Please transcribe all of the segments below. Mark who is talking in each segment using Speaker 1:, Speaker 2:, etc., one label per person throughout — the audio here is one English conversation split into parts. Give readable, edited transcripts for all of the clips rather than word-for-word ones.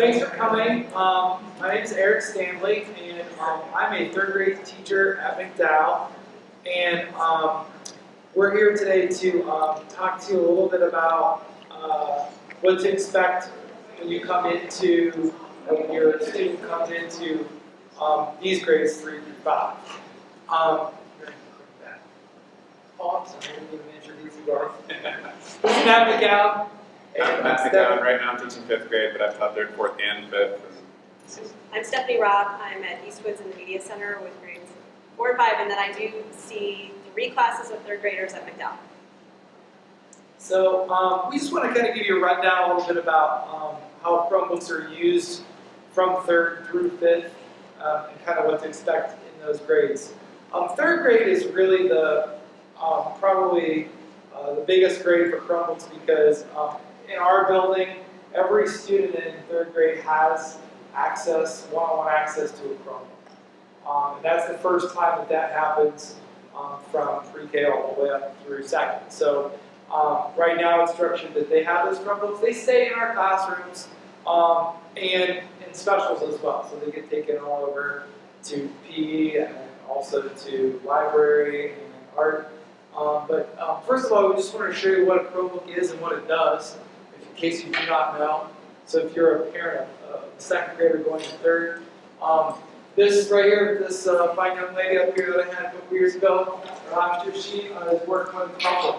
Speaker 1: Thanks for coming. My name is Eric Stanley, and I'm a third grade teacher at McDowell. And we're here today to talk to you a little bit about what to expect when you come into, when your student comes into these grades 3 through 5. I'm sorry, I didn't even introduce you guys. This is Matt McGowan.
Speaker 2: I'm Matt McGowan. Right now I'm teaching 5th grade, but I've taught 3rd, 4th, and 5th.
Speaker 3: I'm Stephanie Robb. I'm at Eastwoods in the Media Center with grades 4 and 5, and then I do see 3 classes of 3rd graders at McDowell.
Speaker 1: So we just want to kind of give you a rundown a little bit about how Chromebooks are used from 3rd through 5th and kind of what to expect in those grades. 3rd grade is really the probably the biggest grade for Chromebooks because in our building, every student in 3rd grade has access, one-on-one access to a Chromebook. And that's the first time that happens from pre-K all the way up through 2nd. So right now it's structured that they have those Chromebooks. They stay in our classrooms and in specials as well. So they get taken all over to PE and also to library and art. But first of all, we just want to show you what a Chromebook is and what it does, in case you do not know. So if you're a parent of a 2nd grader going to 3rd, this right here, this fine young lady up here that I had a couple years ago, last year, she is working with a Chromebook.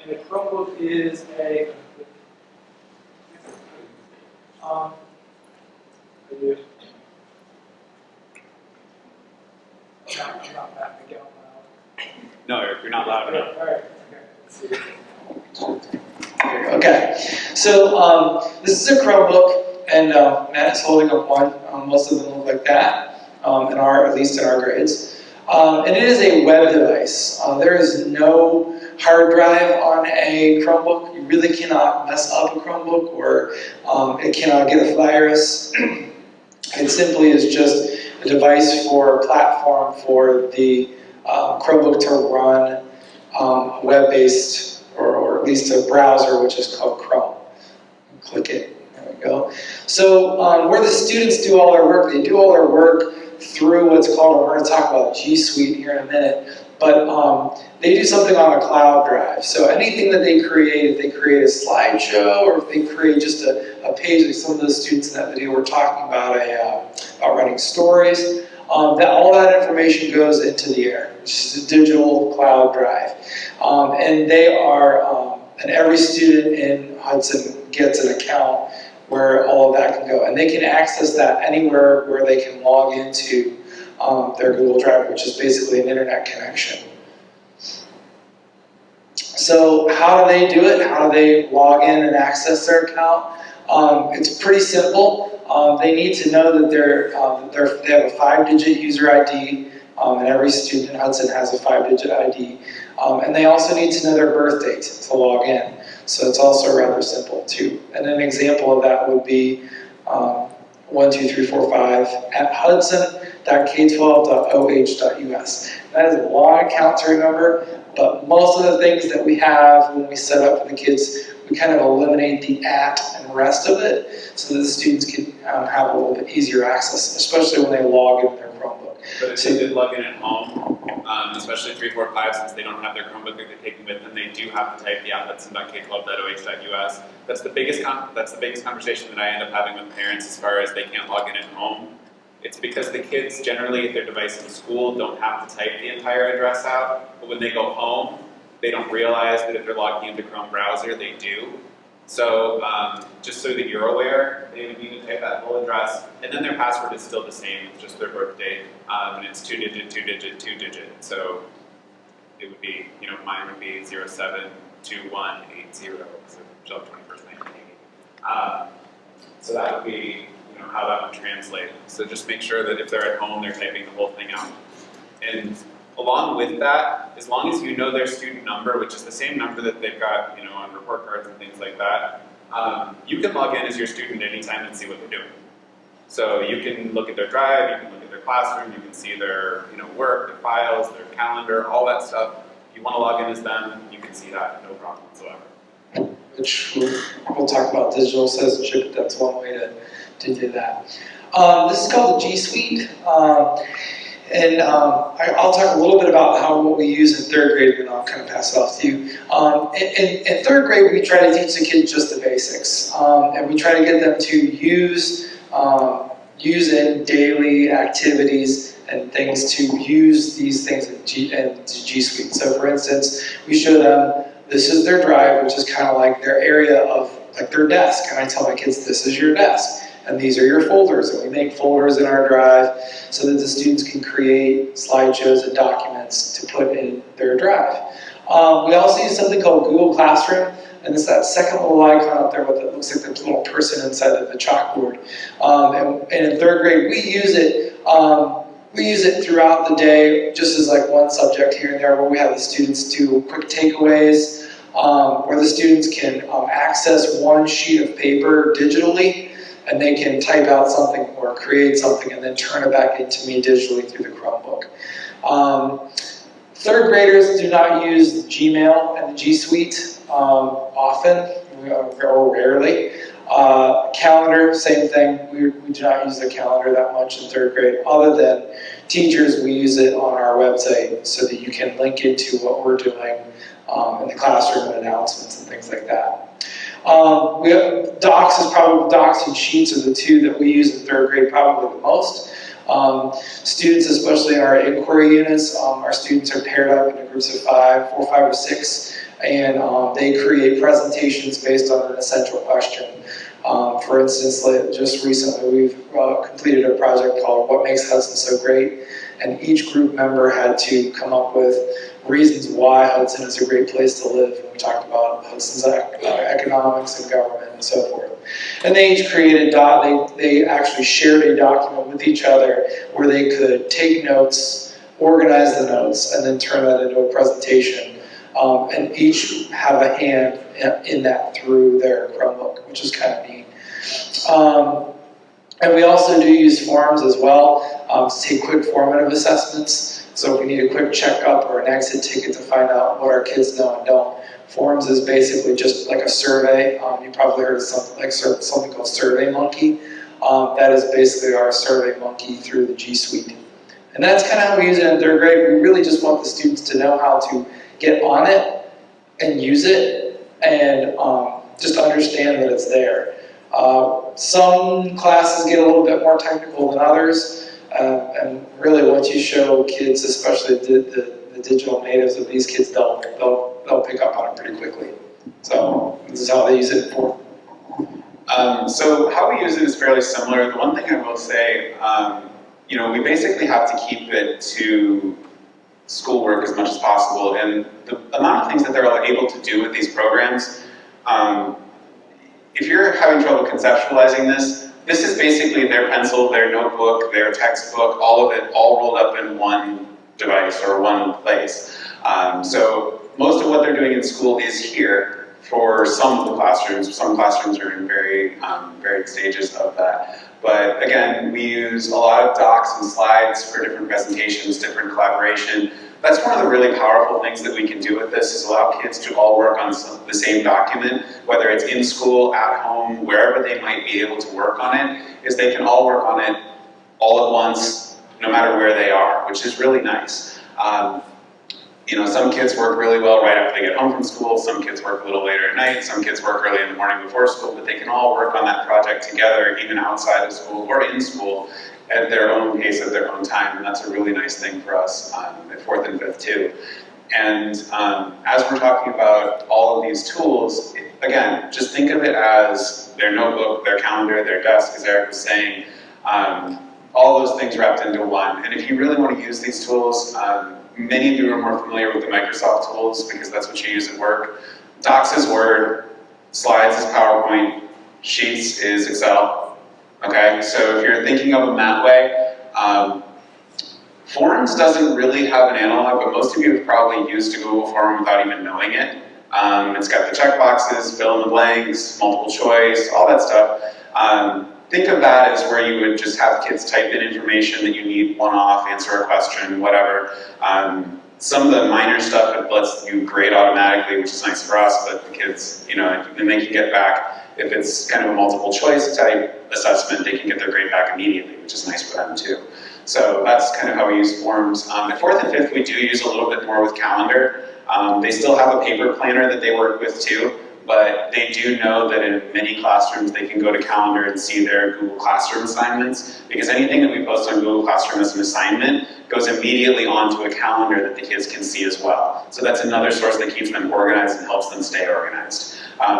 Speaker 1: And a Chromebook is a I'm not Matt McGowan.
Speaker 2: No, Eric, you're not loud enough.
Speaker 1: All right. Okay. Let's see.
Speaker 4: Okay, so this is a Chromebook, and Matt is holding up one. Most of them look like that, at least in our grades. And it is a web device. There is no hard drive on a Chromebook. You really cannot mess up a Chromebook, or it cannot get a virus. It simply is just a device for a platform for the Chromebook to run web-based, or at least a browser, which is called Chrome. Click it. There we go. So where the students do all their work, they do all their work through what's called, we're going to talk about G Suite here in a minute, but they do something on a cloud drive. So anything that they create, if they create a slideshow, or if they create just a page, like some of those students in that video were talking about writing stories, all that information goes into the air, which is a digital cloud drive. And they are, and every student in Hudson gets an account where all of that can go. And they can access that anywhere where they can log into their Google Drive, which is basically an internet connection. So how do they do it? How do they log in and access their account? It's pretty simple. They need to know that they have a 5-digit user ID, and every student in Hudson has a 5-digit ID. And they also need to know their birth date to log in. So it's also rather simple too. And an example of that would be 12345 at hudson.k12.oh.us. That is a long account to remember, but most of the things that we have when we set up for the kids, we kind of eliminate the at and rest of it so that the students can have a little bit easier access, especially when they log in their Chromebook.
Speaker 2: But if they did log in at home, especially 3, 4, 5, since they don't have their Chromebook that they're taking with them, they do have to type the at hudson.k12.oh.us. That's the biggest conversation that I end up having with parents as far as they can't log in at home. It's because the kids generally at their device in school don't have to type the entire address out, but when they go home, they don't realize that if they're logging into Chrome browser, they do. So just so that you're aware, they would need to type that whole address, and then their password is still the same, it's just their birth date, and it's 2-digit, 2-digit, 2-digit. So it would be, mine would be 072180, so July 21st, 1980. So that would be, how that would translate. So just make sure that if they're at home, they're typing the whole thing out. And along with that, as long as you know their student number, which is the same number that they've got, on report cards and things like that, you can log in as your student anytime and see what they're doing. So you can look at their drive, you can look at their classroom, you can see their, work, their files, their calendar, all that stuff. If you want to log in as them, you can see that, no problem whatsoever.
Speaker 4: Which we'll talk about digital citizenship. That's one way to do that. This is called the G Suite. I'll talk a little bit about what we use in third grade, and I'll kind of pass it off to you. In third grade, we try to teach the kids just the basics, and we try to get them to use in daily activities and things to use these things in G Suite. So, for instance, we show them this is their drive, which is kind of like their area of like their desk, and I tell my kids this is your desk. And these are your folders, and we make folders in our drive so that the students can create slideshows and documents to put in their drive. We also use something called Google Classroom, and it's that second little icon up there with it looks like the little person inside of the chalkboard. And in third grade, we use it. We use it throughout the day, just as like one subject here and there, where we have the students do quick takeaways, where the students can access one sheet of paper digitally. And they can type out something or create something and then turn it back into me digitally through the Chromebook. Third graders do not use Gmail and the G Suite often or rarely. Calendar, same thing. We do not use the calendar that much in third grade. Other than teachers, we use it on our website so that you can link into what we're doing in the classroom and announcements and things like that. We have Docs and Sheets are the two that we use in third grade probably the most. Students, especially in our inquiry units, our students are paired up into groups of 4, 5, or 6, and they create presentations based on an essential question. For instance, just recently we've completed a project called What Makes Hudson So Great? And each group member had to come up with reasons why Hudson is a great place to live. And we talked about Hudson's economics and government and so forth. And they each created, they actually shared a document with each other where they could take notes, organize the notes, and then turn that into a presentation. And each have a hand in that through their Chromebook, which is kind of neat. And we also do use forums as well to take quick formative assessments. So if we need a quick checkup or an exit ticket to find out what our kids know and don't. Forums is basically just like a survey. You probably heard of something called SurveyMonkey. That is basically our SurveyMonkey through the G Suite. And that's kind of how we use it in third grade. We really just want the students to know how to get on it and use it and just understand that it's there. Some classes get a little bit more technical than others, and really once you show kids, especially the digital natives of these kids, they'll pick up on it pretty quickly. So this is how they use it for.
Speaker 2: So how we use it is fairly similar. The one thing I will say, we basically have to keep it to schoolwork as much as possible, and the amount of things that they're able to do with these programs, if you're having trouble conceptualizing this is basically their pencil, their notebook, their textbook, all of it, all rolled up in one device or one place. So most of what they're doing in school is here for some of the classrooms. Some classrooms are in very varied stages of that. But again, we use a lot of docs and slides for different presentations, different collaboration. That's one of the really powerful things that we can do with this, is allow kids to all work on the same document, whether it's in school, at home, wherever they might be able to work on it, is they can all work on it all at once, no matter where they are, which is really nice. Some kids work really well right after they get home from school, some kids work a little later at night, some kids work early in the morning before school, but they can all work on that project together, even outside of school or in school, at their own pace, at their own time, and that's a really nice thing for us at 4th and 5th too. And as we're talking about all of these tools, again, just think of it as their notebook, their calendar, their desk, as Eric was saying, all those things wrapped into one. And if you really want to use these tools, many of you are more familiar with the Microsoft tools because that's what you use at work. Docs is Word, Slides is PowerPoint, Sheets is Excel. Okay, so if you're thinking of them that way, Forms doesn't really have an analog, but most of you have probably used a Google form without even knowing it. It's got the checkboxes, fill in the blanks, multiple choice, all that stuff. Think of that as where you would just have kids type in information that you need one-off, answer a question, whatever. some of the minor stuff it lets you grade automatically, which is nice for us, but the kids, you know, and they can get back, if it's kind of a multiple choice type assessment, they can get their grade back immediately, which is nice for them too. So that's kind of how we use forms. At 4th and 5th, we do use a little bit more with calendar. They still have a paper planner that they work with too, but they do know that in many classrooms they can go to calendar and see their Google Classroom assignments, because anything that we post on Google Classroom as an assignment goes immediately onto a calendar that the kids can see as well. So that's another source that keeps them organized and helps them stay organized.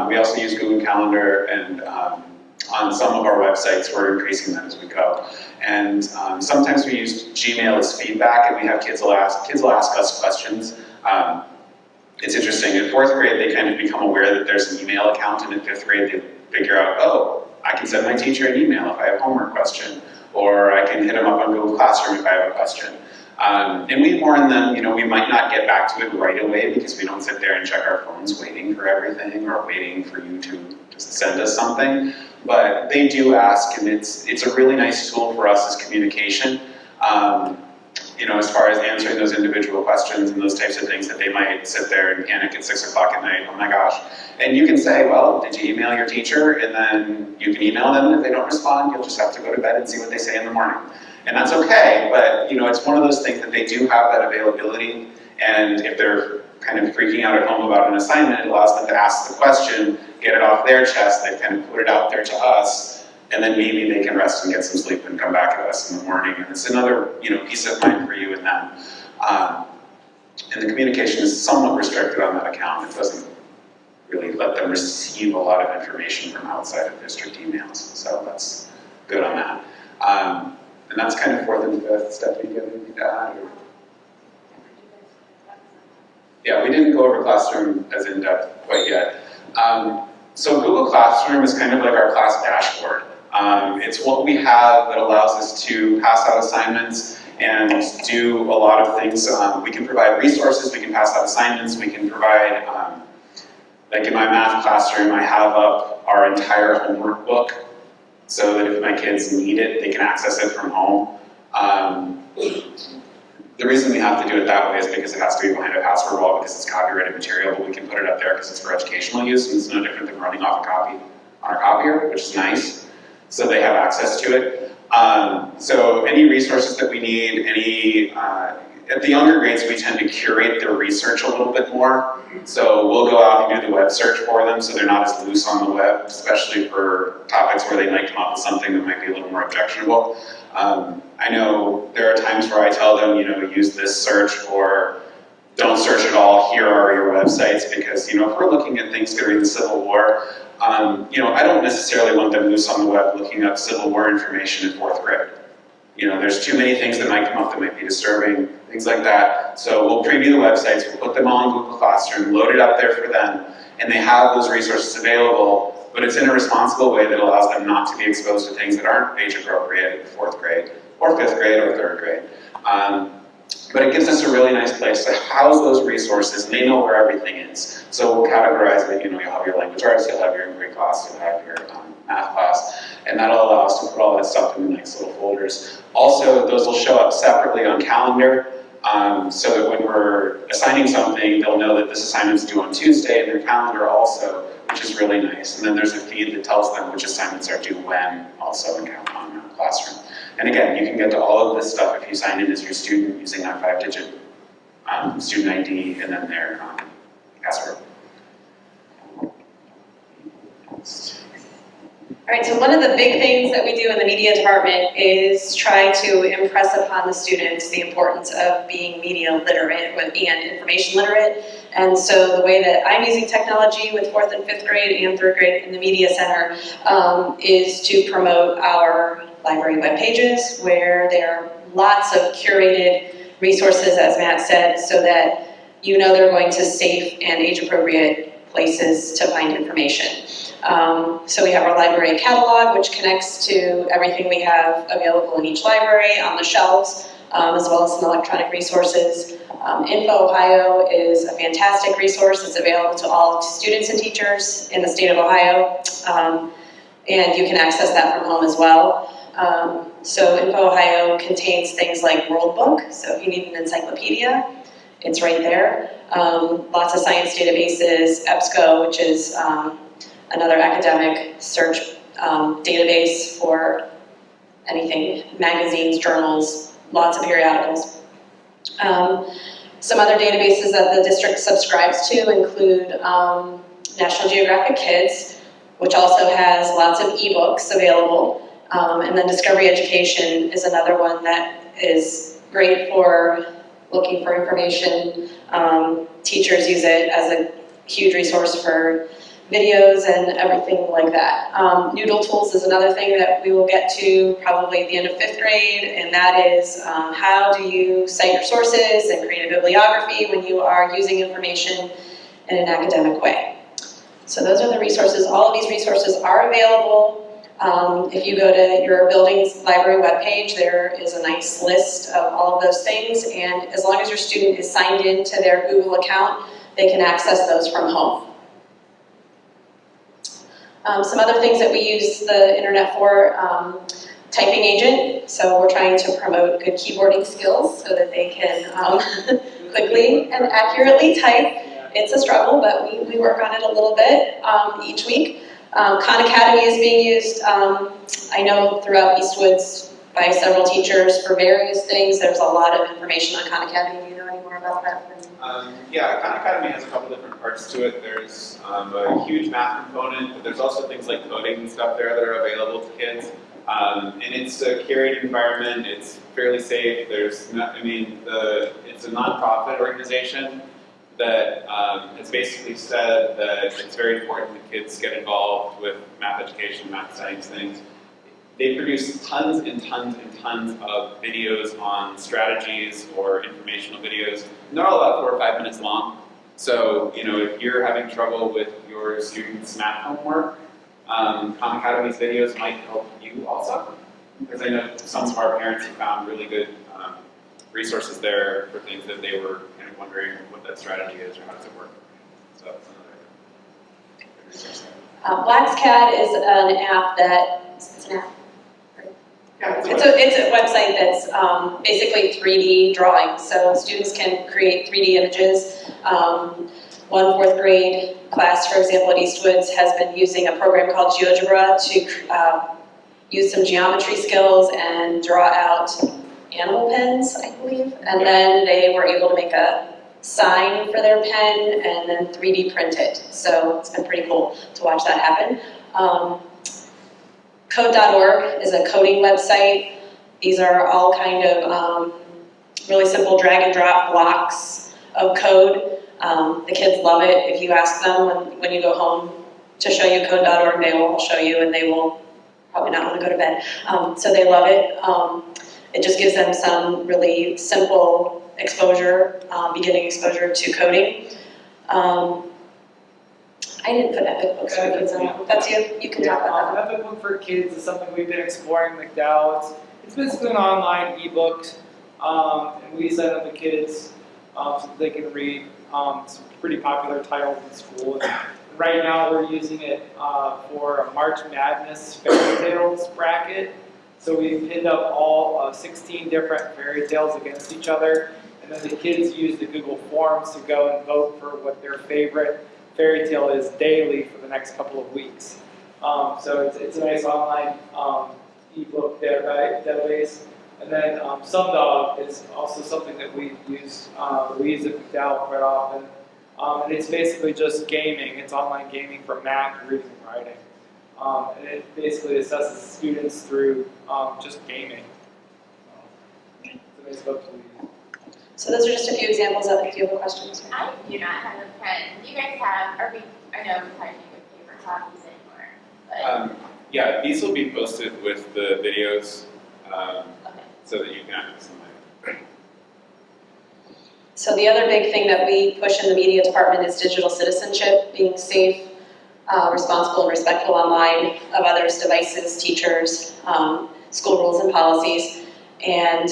Speaker 2: We also use Google Calendar, and on some of our websites we're increasing that as we go. And sometimes we use Gmail as feedback, and we have kids will ask us questions. It's interesting, in 4th grade they kind of become aware that there's an email account, and in 5th grade they figure out, oh, I can send my teacher an email if I have a homework question, or I can hit them up on Google Classroom if I have a question. And we warn them, you know, we might not get back to it right away because we don't sit there and check our phones waiting for everything or waiting for you to just send us something, but they do ask, and it's a really nice tool for us as communication. You know, as far as answering those individual questions and those types of things that they might sit there and panic at 6 o'clock at night, oh my gosh. And you can say, well, did you email your teacher? And then you can email them, and if they don't respond, you'll just have to go to bed and see what they say in the morning. And that's okay, but you know, it's one of those things that they do have that availability, and if they're kind of freaking out at home about an assignment, it allows them to ask the question, get it off their chest, they kind of put it out there to us, and then maybe they can rest and get some sleep and come back to us in the morning. And it's another, you know, peace of mind for you and them. And the communication is somewhat restricted on that account. It doesn't really let them receive a lot of information from outside of district emails. So that's good on that. And that's kind of 4th and 5th. Stephanie, do you have anything to add? Or? Yeah, we didn't go over Classroom as in-depth quite yet. So Google Classroom is kind of like our class dashboard. It's what we have that allows us to pass out assignments and do a lot of things. We can provide resources, we can pass out assignments, we can provide, like in my math classroom, I have up our entire homework book so that if my kids need it, they can access it from home. The reason we have to do it that way is because it has to be behind a password wall because it's copyrighted material, but we can put it up there because it's for educational use, and it's no different than running off a copy on a copier, which is nice. So they have access to it. So any resources that we need, at the younger grades we tend to curate their research a little bit more. So we'll go out and do the web search for them so they're not as loose on the web, especially for topics where they might come up with something that might be a little more objectionable. I know there are times where I tell them, you know, use this search or don't search at all, here are your websites, because, you know, if we're looking at things during the Civil War, you know, I don't necessarily want them loose on the web looking up Civil War information in 4th grade. You know, there's too many things that might come up that might be disturbing, things like that. So we'll preview the websites, we'll put them all in Google Classroom, load it up there for them, and they have those resources available, but it's in a responsible way that allows them not to be exposed to things that aren't age appropriate in 4th grade, or 5th grade, or 3rd grade. But it gives us a really nice place to house those resources, and they know where everything is. So we'll categorize it, you know, you'll have your language arts, you'll have your English class, you'll have your math class, and that'll allow us to put all that stuff in nice little folders. Also, those will show up separately on calendar, so that when we're assigning something, they'll know that this assignment's due on Tuesday in their calendar also, which is really nice. And then there's a feed that tells them which assignments are due when, also in Classroom. And again, you can get to all of this stuff if you sign in as your student using that 5-digit student ID and then their password.
Speaker 3: All right, so one of the big things that we do in the media department is try to impress upon the students the importance of being media literate and information literate. And so the way that I'm using technology with 4th and 5th grade and 3rd grade in the media center is to promote our library web pages, where there are lots of curated resources, as Matt said, so that you know they're going to safe and age-appropriate places to find information. So we have our library catalog, which connects to everything we have available in each library on the shelves, as well as some electronic resources. Info Ohio is a fantastic resource. It's available to all students and teachers in the state of Ohio, and you can access that from home as well. So Info Ohio contains things like World Book, so if you need an encyclopedia, it's right there. Lots of science databases, EBSCO, which is another academic search database for anything, magazines, journals, lots of periodicals. Some other databases that the district subscribes to include National Geographic Kids, which also has lots of ebooks available. And then Discovery Education is another one that is great for looking for information. Teachers use it as a huge resource for videos and everything like that. Noodle Tools is another thing that we will get to probably at the end of 5th grade, and that is how do you cite your sources and create a bibliography when you are using information in an academic way. So those are the resources. All of these resources are available. If you go to your building's library webpage, there is a nice list of all of those things, and as long as your student is signed into their Google account, they can access those from home. Some other things that we use the internet for, typing agent. So we're trying to promote good keyboarding skills so that they can quickly and accurately type. It's a struggle, but we work on it a little bit each week. Khan Academy is being used, I know throughout Eastwoods by several teachers for various things. There's a lot of information on Khan Academy. Do you know any more about that?
Speaker 2: Yeah, Khan Academy has a couple different parts to it. There's a huge math component, but there's also things like coding and stuff there that are available to kids. And it's a curated environment. It's fairly safe. There's not, it's a nonprofit organization that has basically said that it's very important that kids get involved with math education, math science things. They produce tons and tons and tons of videos on strategies or informational videos. And they're all about 4 or 5 minutes long. So, if you're having trouble with your students' math homework, Khan Academy's videos might help you also. Because I know some of our parents have found really good resources there for things that they were kind of wondering what that strategy is or how does it work. So that's another good resource there.
Speaker 3: BlacksCAD is an app that, it's an app?
Speaker 2: Yeah,
Speaker 3: It's a website that's basically 3D drawing, so students can create 3D images. One 4th grade class, for example, at Eastwoods has been using a program called GeoGebra to use some geometry skills and draw out animal pens, I believe, and then they were able to make a sign for their pen and then 3D print it. So it's been pretty cool to watch that happen. Code.org is a coding website. These are all kind of really simple drag and drop blocks of code. The kids love it. If you ask them when you go home to show you code.org, they will show you and they will probably not want to go to bed. So they love it. It just gives them some really simple exposure, beginning exposure to coding. I didn't put epic books for kids on. That's you? You can talk about that.
Speaker 1: Epic book for kids is something we've been exploring in McDowell. It's basically an online ebook, and we send it to kids so they can read some pretty popular titles in school. And right now we're using it for a March Madness fairy tales bracket. So we've pinned up all 16 different fairy tales against each other, and then the kids use the Google Forms to go and vote for what their favorite fairy tale is daily for the next couple of weeks. So it's a nice online ebook database. And then SumDog is also something that we use at McDowell quite often. And it's basically just gaming. It's online gaming for math, reading, and writing. And it basically assesses students through just gaming. It's a nice book to read.
Speaker 3: So those are just a few examples of it. Do you have questions?
Speaker 5: I do not have a pen. You guys have, I know we probably do with paper copies anymore, but.
Speaker 2: Yeah, these will be posted with the videos
Speaker 5: Okay.
Speaker 2: so that you can access them.
Speaker 3: So the other big thing that we push in the media department is digital citizenship, being safe, responsible, and respectful online of others' devices, teachers, school rules and policies, and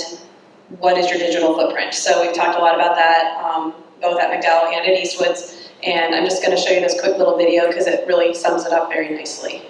Speaker 3: what is your digital footprint. So we've talked a lot about that, both at McDowell and at Eastwoods, and I'm just going to show you this quick little video because it really sums it up very nicely.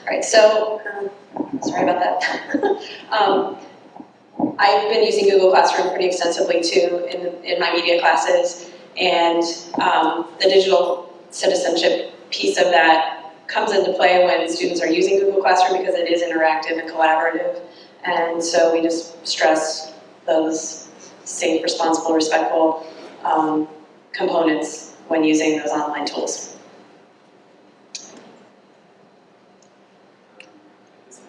Speaker 3: right, so, sorry about that. I've been using Google Classroom pretty extensively too in my media classes, and the digital citizenship piece of that comes into play when students are using Google Classroom because it is interactive and collaborative, and so we just stress those safe, responsible, respectful components when using those online tools.